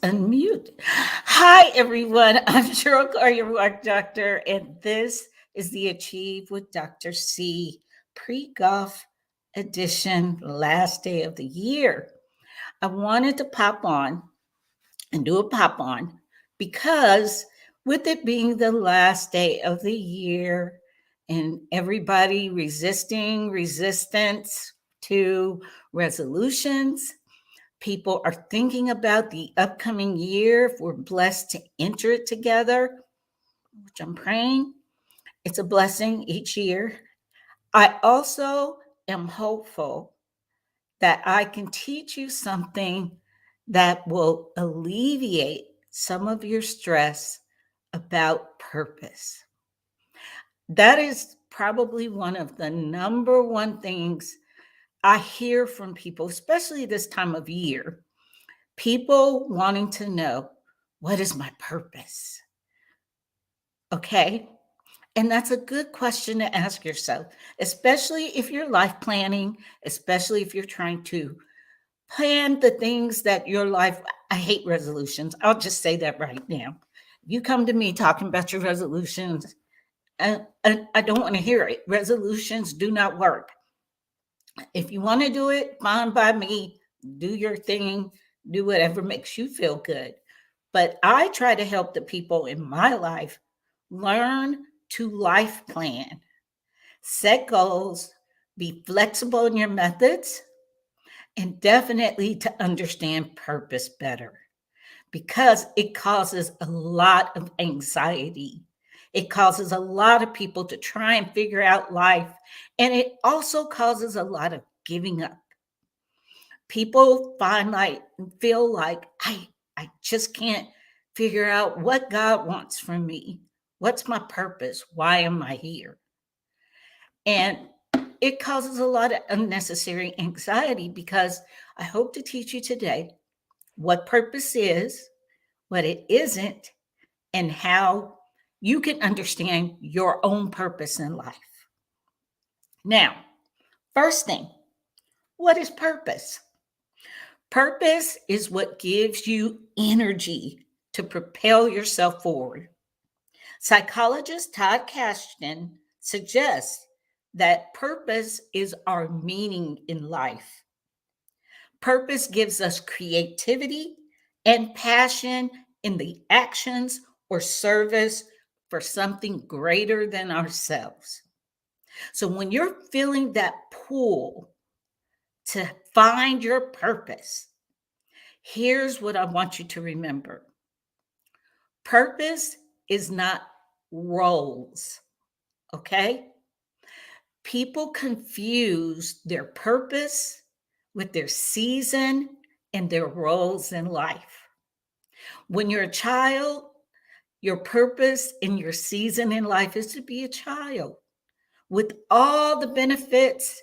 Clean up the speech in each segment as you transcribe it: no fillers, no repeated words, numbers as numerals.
Unmute. Hi, everyone. I'm Cheryl Carr, your work doctor, and this is the Achieve with Dr. C pre golf edition, last day of the year. I wanted to pop on and do a pop on because, with it being the last day of the year and everybody resisting resistance to resolutions, people are thinking about the upcoming year if we're blessed to enter it together, which I'm praying. It's a blessing each year. I also am hopeful that I can teach you something that will alleviate some of your stress about purpose. That is probably one of the number one things I hear from people, especially this time of year. People wanting to know, what is my purpose? Okay. And that's a good question to ask yourself, especially if you're life planning, especially if you're trying to plan the things that your life. I hate resolutions. I'll just say that right now. You come to me talking about your resolutions, and I don't want to hear it. Resolutions do not work. If you want to do it, fine by me. Do your thing, do whatever makes you feel good. But I try to help the people in my life learn to life plan, set goals, be flexible in your methods, and definitely to understand purpose better because it causes a lot of anxiety. It causes a lot of people to try and figure out life, and it also causes a lot of giving up. People feel like I just can't figure out what God wants from me. What's my purpose? Why am I here? And it causes a lot of unnecessary anxiety because I hope to teach you today what purpose is, what it isn't, and how you can understand your own purpose in life. Now, first thing, what is purpose? Purpose is what gives you energy to propel yourself forward. Psychologist Todd Kashdan suggests that purpose is our meaning in life. Purpose gives us creativity and passion in the actions or service for something greater than ourselves. So when you're feeling that pull to find your purpose, here's what I want you to remember. Purpose is not roles, okay? People confuse their purpose with their season and their roles in life. When you're a child, your purpose in your season in life is to be a child with all the benefits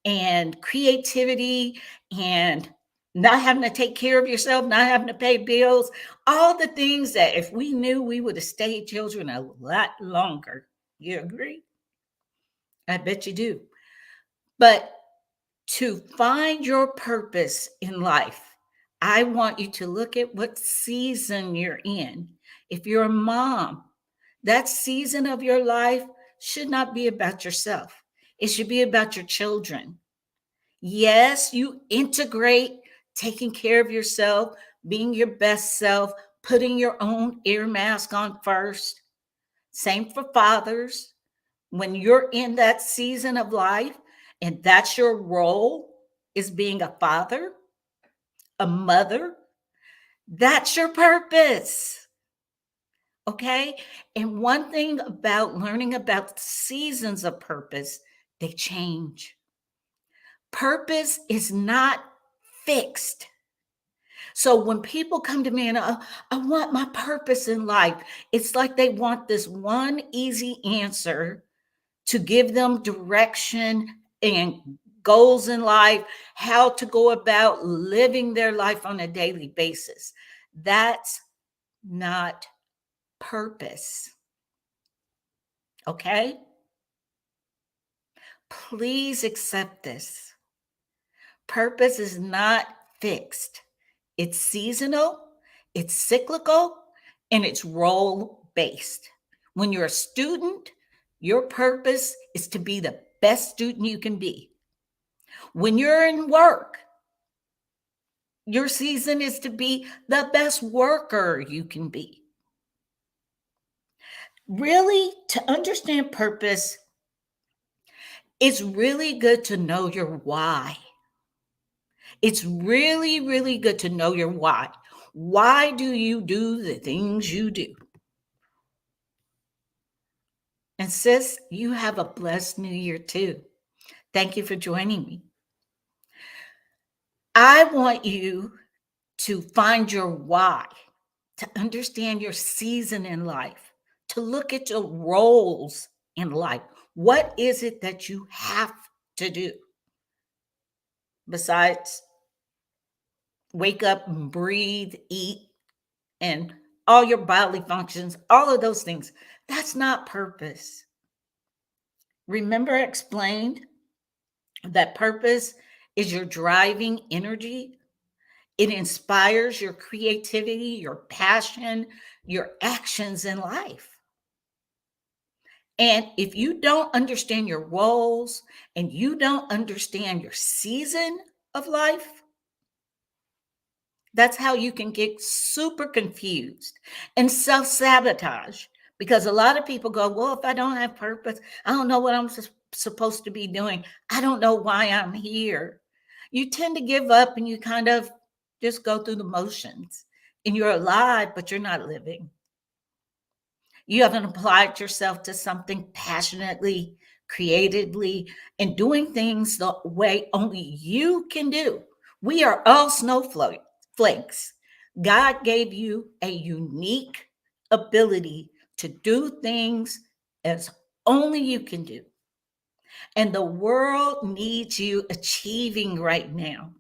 and creativity and not having to take care of yourself, not having to pay bills, all the things that if we knew, we would have stayed children a lot longer. You agree? I bet you do. But to find your purpose in life, I want you to look at what season you're in. If you're a mom, that season of your life should not be about yourself. It should be about your children. Yes, you integrate taking care of yourself, being your best self, putting your own ear mask on first. Same for fathers. When you're in that season of life and that's your role is being a father, a mother, that's your purpose. Okay? And one thing about learning about seasons of purpose, they change. Purpose is not fixed. So when people come to me and I want my purpose in life, it's like they want this one easy answer to give them direction and goals in life, how to go about living their life on a daily basis. That's not purpose. Okay? Please accept this. Purpose is not fixed. It's seasonal, It's cyclical and it's role based. When you're a student, your purpose is to be the best student you can be. When you're in work, your season is to be the best worker you can be. Really, to understand purpose, it's really good to know your why. It's really, really good to know your why. Why do you do the things you do? And sis, you have a blessed new year too. Thank you for joining me. I want you to find your why, to understand your season in life, to look at your roles in life. What is it that you have to do besides wake up and breathe, eat, and all your bodily functions, all of those things? That's not purpose. Remember, I explained that purpose is your driving energy. It inspires your creativity, your passion, your actions in life. And if you don't understand your roles and you don't understand your season of life, that's how you can get super confused and self sabotage. Because a lot of people go, well, if I don't have purpose, I don't know what I'm supposed to be doing. I don't know why I'm here. You tend to give up and you kind of just go through the motions. And you're alive, but you're not living. You haven't applied yourself to something passionately, creatively, and doing things the way only you can do. We are all snowflakes. God gave you a unique ability to do things as only you can do. And the world needs you achieving right now.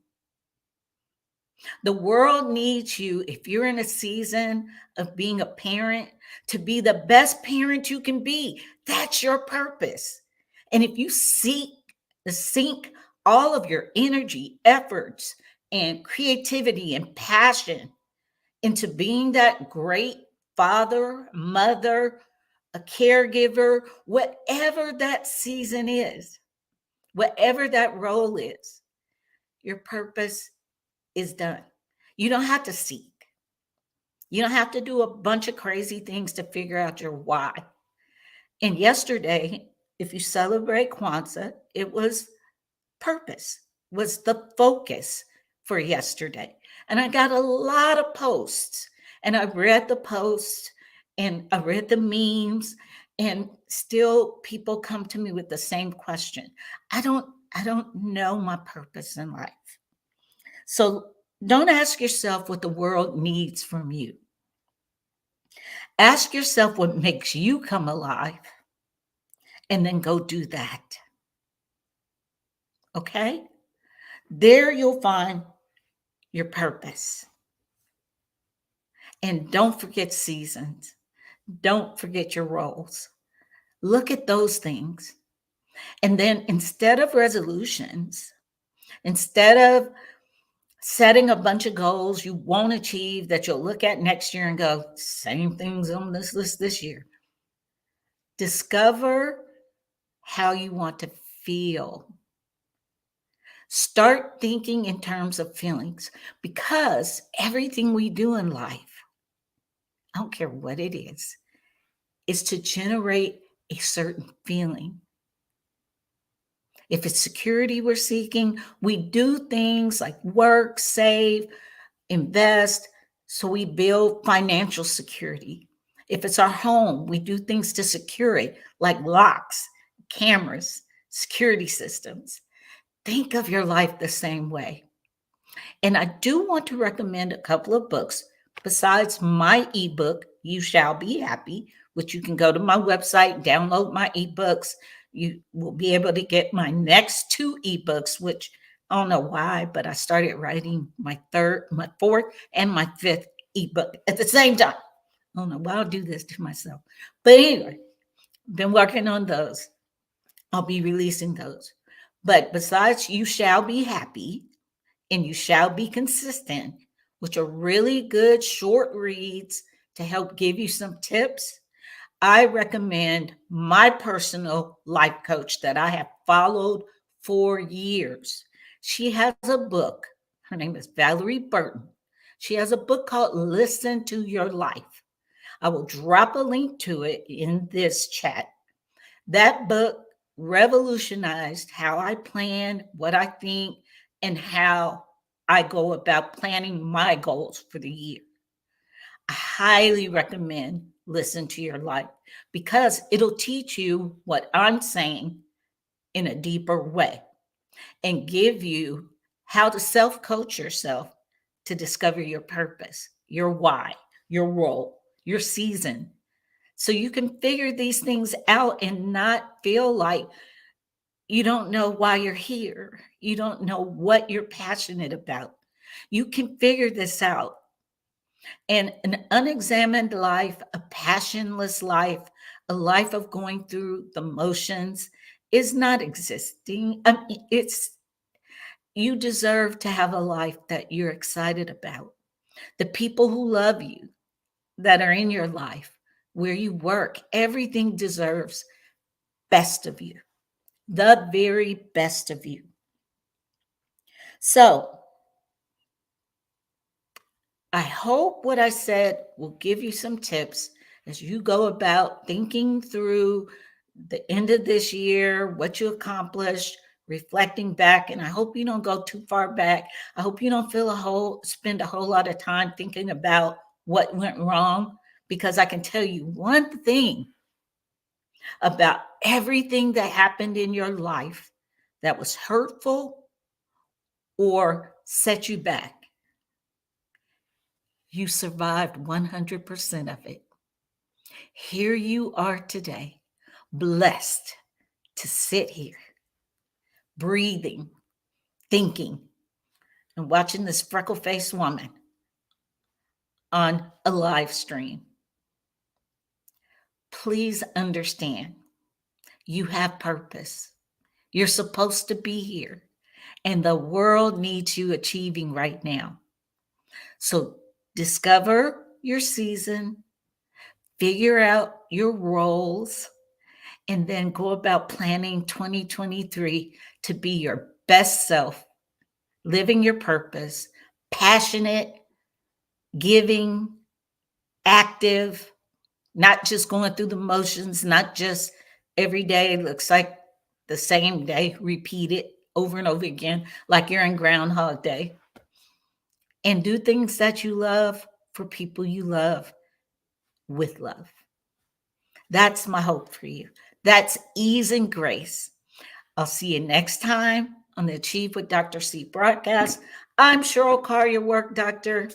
The world needs you, if you're in a season of being a parent, to be the best parent you can be. That's your purpose. And if you sink all of your energy, efforts, and creativity and passion into being that great father, mother, a caregiver, whatever that season is, whatever that role is, your purpose is done. You don't have to seek. You don't have to do a bunch of crazy things to figure out your why. And yesterday, if you celebrate Kwanzaa, it was purpose, was the focus for yesterday. And I got a lot of posts, and I read the posts and I read the memes, and still people come to me with the same question. I don't know my purpose in life. So don't ask yourself what the world needs from you. Ask yourself what makes you come alive and then go do that. Okay? There you'll find your purpose. And don't forget seasons. Don't forget your roles. Look at those things. And then instead of resolutions, instead of setting a bunch of goals you won't achieve that you'll look at next year and go, same things on this list this year. Discover how you want to feel. Start thinking in terms of feelings, because everything we do in life, I don't care what it is to generate a certain feeling. If it's security we're seeking, we do things like work, save, invest, so we build financial security. If it's our home, we do things to secure it, like locks, cameras, security systems. Think of your life the same way. And I do want to recommend a couple of books besides my ebook, You Shall Be Happy, which you can go to my website, download my ebooks. You will be able to get my next two ebooks, which I don't know why, but I started writing my fourth, and my fifth ebook at the same time. I don't know why I'll do this to myself. But anyway, been working on those. I'll be releasing those. But besides You Shall Be Happy and You Shall Be Consistent, which are really good short reads to help give you some tips, I recommend my personal life coach that I have followed for years. She has a book. Her name is Valerie Burton. She has a book called Listen to Your Life. I will drop a link to it in this chat. That book revolutionized how I plan, what I think, and how I go about planning my goals for the year. I highly recommend Listen to Your Life because it'll teach you what I'm saying in a deeper way and give you how to self coach yourself to discover your purpose, your why, your role, your season. So you can figure these things out and not feel like you don't know why you're here. You don't know what you're passionate about. You can figure this out. And an unexamined life, a passionless life, a life of going through the motions is not existing. It's you deserve to have a life that you're excited about. The people who love you, that are in your life, where you work, everything deserves best of you, the very best of you. So I hope what I said will give you some tips as you go about thinking through the end of this year, what you accomplished, reflecting back. And I hope you don't go too far back. I hope you don't spend a whole lot of time thinking about what went wrong, because I can tell you one thing about everything that happened in your life that was hurtful or set you back. You survived 100% of it. Here you are today, blessed to sit here, breathing, thinking, and watching this freckle faced woman on a live stream. Please understand, you have purpose. You're supposed to be here, and the world needs you achieving right now. So discover your season, figure out your roles, and then go about planning 2023 to be your best self, living your purpose, passionate, giving, active, not just going through the motions, not just every day looks like the same day, repeat it over and over again, like you're in Groundhog Day. And do things that you love for people you love with love. That's my hope for you. That's ease and grace. I'll see you next time on the Achieve with Dr. C broadcast. I'm Cheryl Carr, your work doctor.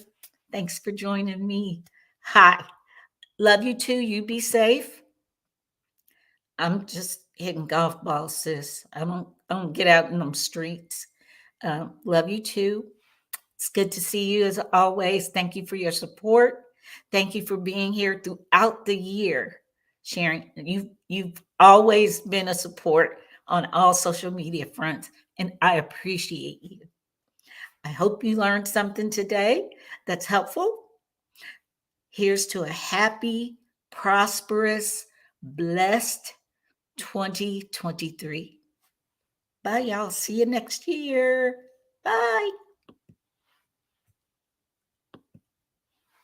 Thanks for joining me. Hi. Love you too. You be safe. I'm just hitting golf balls, sis. I don't get out in them streets. Love you too. It's good to see you as always. Thank you for your support. Thank you for being here throughout the year, sharing. You've always been a support on all social media fronts, and I appreciate you. I hope you learned something today that's helpful. Here's to a happy, prosperous, blessed 2023. Bye, y'all. See you next year. Bye.